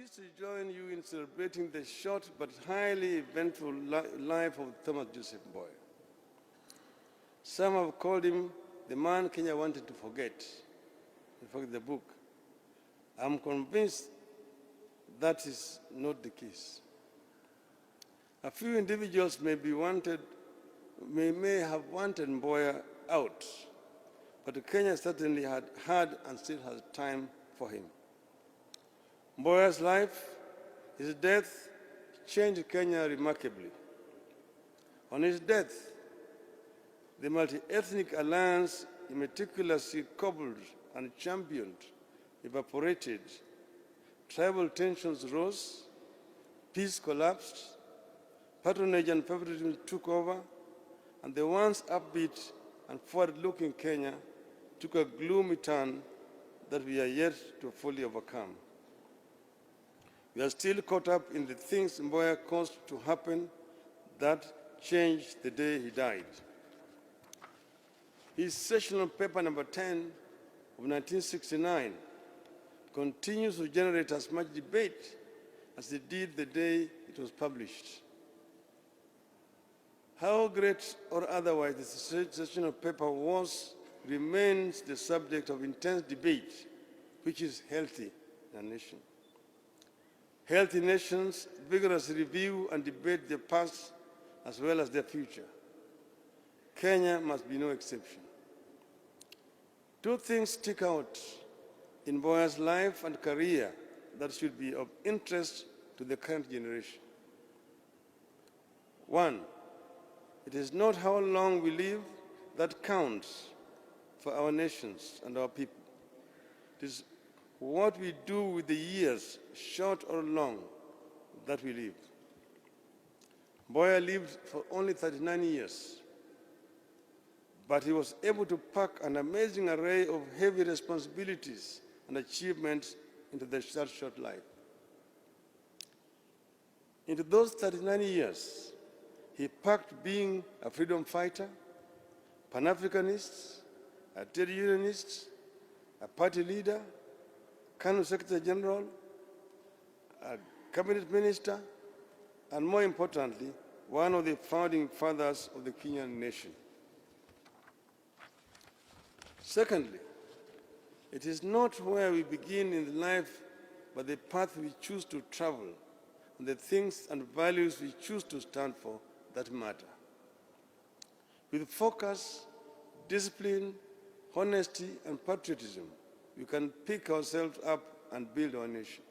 pleased to join you in celebrating the short but highly eventful life of Thomas Joseph Mboya. Some have called him the man Kenya wanted to forget. In fact, the book. I'm convinced that is not the case. A few individuals may have wanted Mboya out, but Kenya certainly had and still has time for him. Mboya's life, his death, changed Kenya remarkably. On his death, the multi-ethnic alliance he meticulously cobbled and championed evaporated, tribal tensions rose, peace collapsed, patronage and favoritism took over, and the once upbeat and forward-looking Kenya took a gloomy turn that we are yet to fully overcome. We are still caught up in the things Mboya caused to happen that changed the day he died. His sessional paper number 10 of 1969 continues to generate as much debate as it did the day it was published. How great or otherwise the sessional paper was remains the subject of intense debate, which is healthy in a nation. Healthy nations vigorously review and debate their past as well as their future. Kenya must be no exception. Two things stick out in Mboya's life and career that should be of interest to the current generation. One, it is not how long we live that counts for our nations and our people. It is what we do with the years, short or long, that we live. Mboya lived for only 39 years, but he was able to pack an amazing array of heavy responsibilities and achievements into the short life. Into those 39 years, he packed being a freedom fighter, Pan-Africanist, a trade unionist, a party leader, Kanu Secretary General, a cabinet minister, and more importantly, one of the founding fathers of the Kenyan nation. Secondly, it is not where we begin in life, but the path we choose to travel and the things and values we choose to stand for that matter. With focus, discipline, honesty, and patriotism, we can pick ourselves up and build our nation.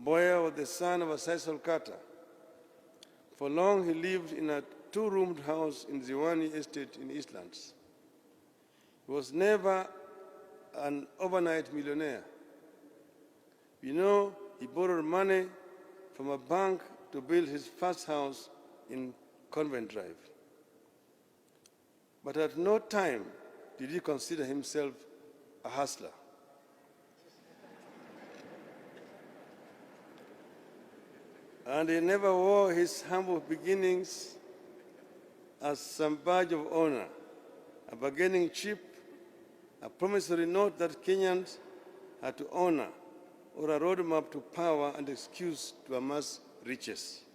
Mboya was the son of a Sisal Carter. For long, he lived in a two-roomed house in Ziwani Estate in Eastlands. He was never an overnight millionaire. We know he borrowed money from a bank to build his first house in Convent Drive. But at no time did he consider himself a hustler. And he never wore his humble beginnings as some badge of honor, a bargaining chip, a promissory note that Kenyans had to honor, or a roadmap to power and excuse to amass riches.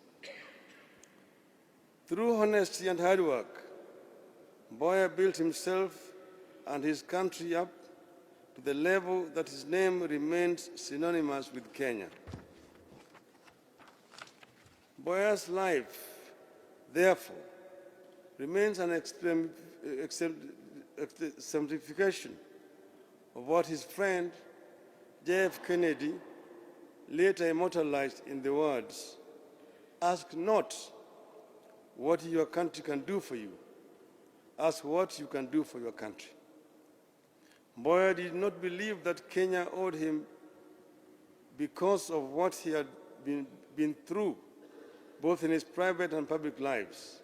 Through honesty and hard work, Mboya built himself and his country up to the level that his name remains synonymous with Kenya. Mboya's life, therefore, remains an exemplification of what his friend J.F. Kennedy later immortalized in the words, "Ask not what your country can do for you, ask what you can do for your country." Mboya did not believe that Kenya owed him because of what he had been through, both in his private and public lives.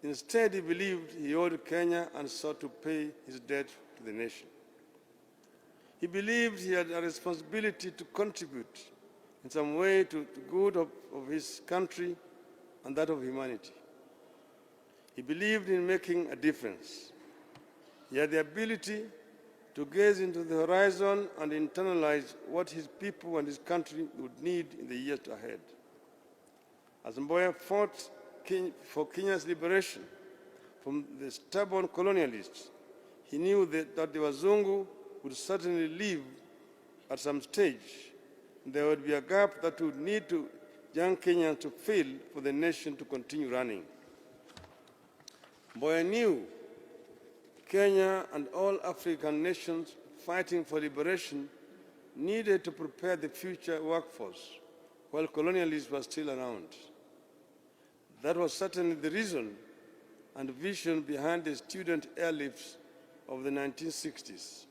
Instead, he believed he owed Kenya and sought to pay his debt to the nation. He believed he had a responsibility to contribute in some way to the good of his country and that of humanity. He believed in making a difference. He had the ability to gaze into the horizon and internalize what his people and his country would need in the years ahead. As Mboya fought for Kenya's liberation from the stubborn colonialists, he knew that the Wazungu would certainly leave at some stage. There would be a gap that would need young Kenyans to fill for the nation to continue running. Mboya knew Kenya and all African nations fighting for liberation needed to prepare the future workforce while colonialists were still around. That was certainly the reason and vision behind the student airlifts of the 1960s.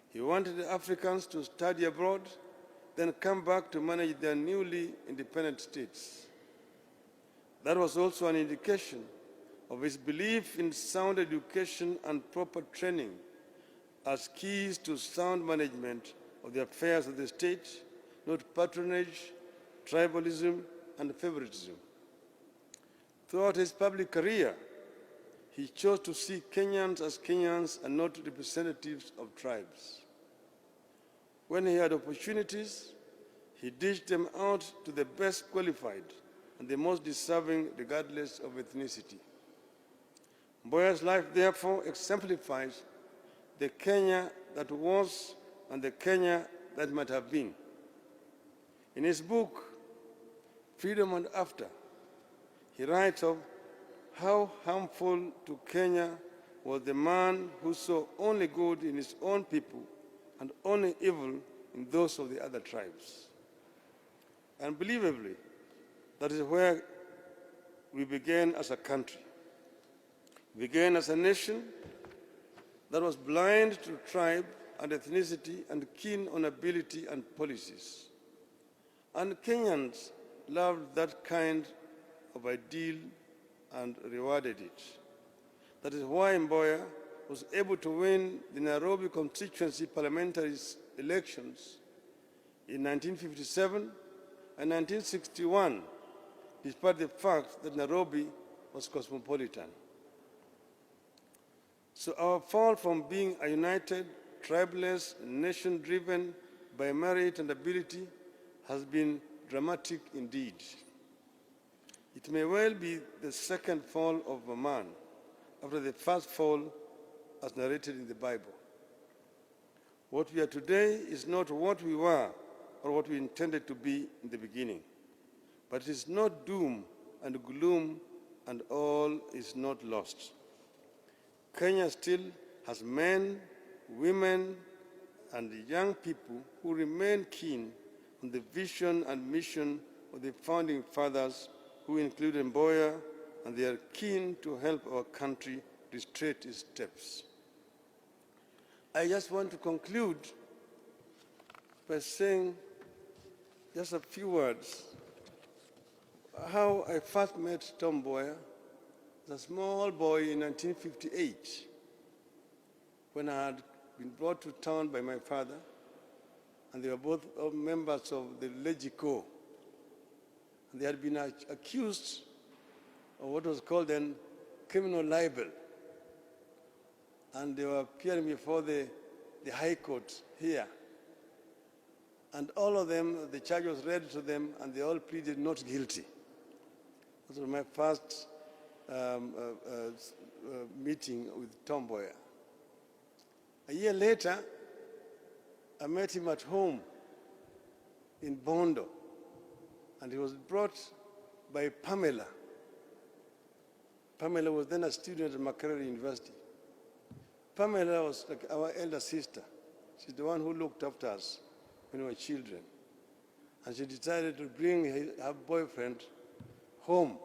He wanted the Africans to study abroad, then come back to manage their newly independent states. That was also an indication of his belief in sound education and proper training as keys to sound management of the affairs of the state, not patronage, tribalism, and favoritism. Throughout his public career, he chose to see Kenyans as Kenyans and not representatives of tribes. When he had opportunities, he dished them out to the best qualified and the most deserving regardless of ethnicity. Mboya's life, therefore, exemplifies the Kenya that was and the Kenya that might have been. In his book, Freedom and After, he writes of how harmful to Kenya was the man who saw only good in his own people and only evil in those of the other tribes. Unbelievably, that is where we began as a country. We began as a nation that was blind to tribe and ethnicity and keen on ability and policies. And Kenyans loved that kind of ideal and rewarded it. That is why Mboya was able to win the Nairobi constituency parliamentary elections in 1957 and 1961, despite the fact that Nairobi was cosmopolitan. So our fall from being a united, tribeless nation driven by merit and ability has been dramatic indeed. It may well be the second fall of a man after the first fall as narrated in the Bible. What we are today is not what we were or what we intended to be in the beginning. But it is not doom and gloom and all is not lost. Kenya still has men, women, and young people who remain keen on the vision and mission of the founding fathers who included Mboya, and they are keen to help our country restrain its steps. I just want to conclude by saying just a few words. How I first met Tom Mboya as a small boy in 1958, when I had been brought to town by my father, and they were both members of the Legico. And they had been accused of what was called then criminal libel. And they were appearing before the High Court here. And all of them, the charge was read to them, and they all pleaded not guilty. That was my first meeting with Tom Mboya. A year later, I met him at home in Bondo, and he was brought by Pamela. Pamela was then a student at Makerere University. Pamela was like our elder sister. She's the one who looked after us when we were children. And she decided to bring her boyfriend home.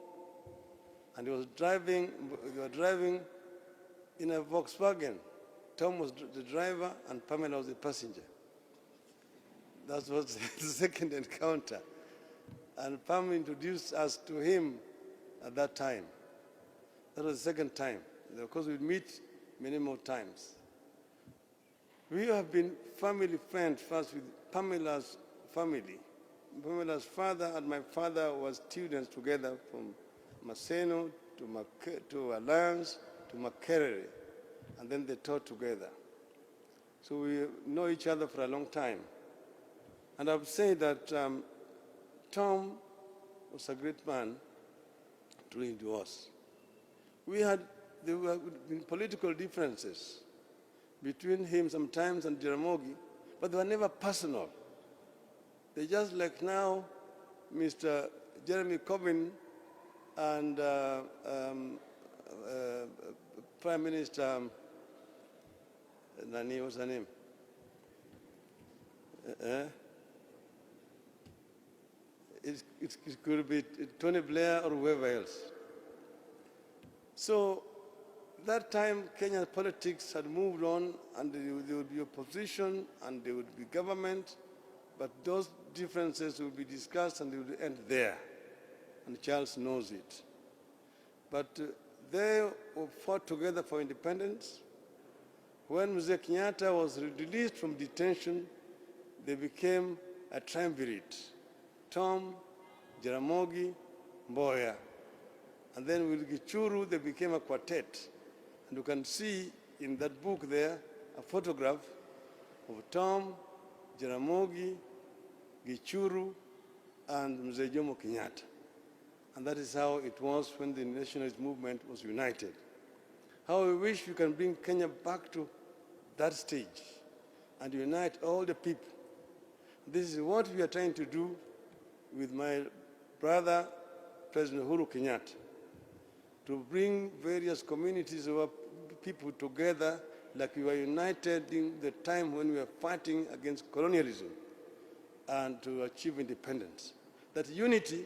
And they were driving in a Volkswagen. Tom was the driver and Pamela was the passenger. That was the second encounter. And Pam introduced us to him at that time. That was the second time. Of course, we'd meet many more times. We have been family friends first with Pamela's family. Pamela's father and my father were students together from Maseno to Alliance to Makerere, and then they taught together. So we know each other for a long time. And I would say that Tom was a great man, truly he was. There were political differences between him sometimes and Jaramogi, but they were never personal. They're just like now, Mr. Jeremy Corbyn and Prime Minister, what's her name? It could be Tony Blair or whoever else. So that time, Kenyan politics had moved on, and there would be opposition, and there would be government, but those differences would be discussed, and they would end there. And Charles knows it. But they fought together for independence. When Mzee Kenyatta was released from detention, they became a triumvirate: Tom, Jaramogi, Mboya. And then with Gichuru, they became a quartet. And you can see in that book there a photograph of Tom, Jaramogi, Gichuru, and Mzee Jomo Kenyatta. And that is how it was when the nationalist movement was united. How we wish we can bring Kenya back to that stage and unite all the people. This is what we are trying to do with my brother, President Uhuru Kenyatta, to bring various communities of people together like we were united in the time when we were fighting against colonialism and to achieve independence. That unity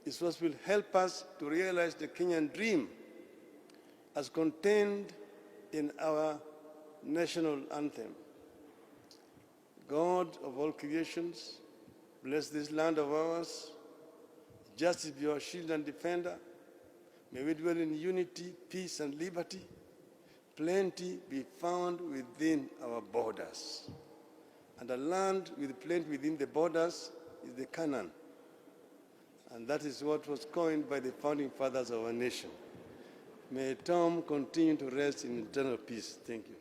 is what will help us to realize the Kenyan dream as contained in our national anthem. God of all creations, bless this land of ours. Justice be our shield and defender. May we dwell in unity, peace, and liberty. Plenty be found within our borders. And a land with plenty within the borders is the Canaan. And that is what was coined by the founding fathers of our nation. May Tom continue to rest in eternal peace. Thank you.